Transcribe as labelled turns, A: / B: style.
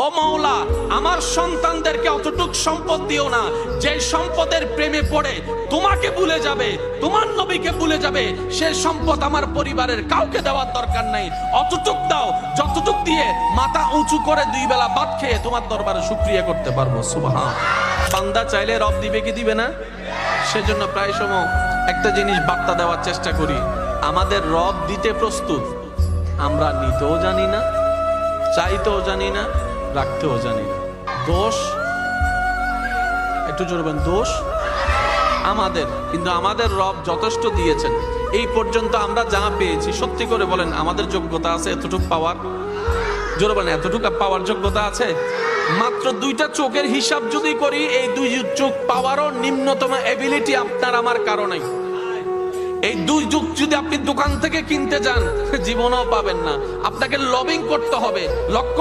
A: ও মাওলা, আমার সন্তানদেরকে অতটুক সম্পদ দিও না যে সম্পদের প্রেমে পড়ে তোমাকে ভুলে যাবে, তোমার নবীকে ভুলে যাবে। সে সম্পদ আমার পরিবারের কাউকে দেওয়ার দরকার নাই। অতটুক দাও যতটুক দিয়ে মাথা উঁচু করে 2 বেলা ভাত খেয়ে তোমার দরবারে শুকরিয়া করতে পারবো। সুবহান। বান্দা চাইলে রব দিবে কি দিবে না? সেজন্য প্রায় সময় একটা জিনিস বার্তা দেওয়ার চেষ্টা করি, আমাদের রব দিতে প্রস্তুত, আমরা নিতেও জানি না, চাইতেও জানি না, রাখতেও জানি না। দোষ, একটু জোরে বলেন, দোষ আমাদের। কিন্তু আমাদের রব যথেষ্ট দিয়েছেন। এই পর্যন্ত আমরা যা পেয়েছি, সত্যি করে বলেন আমাদের যোগ্যতা আছে এতটুকু পাওয়ার? জোরে বলেন, এতটুকু পাওয়ার যোগ্যতা আছে? মাত্র 2টা চোখের হিসাব যদি করি, এই 2 চোখ পাওয়ারও নিম্নতম এবিলিটি আপনার আমার কারণেই। এই 2 চোখ যদি আপনি দোকান থেকে কিনতে যান, জীবনেও পাবেন না। আপনাকে লবিং করতে হবে, লক্ষ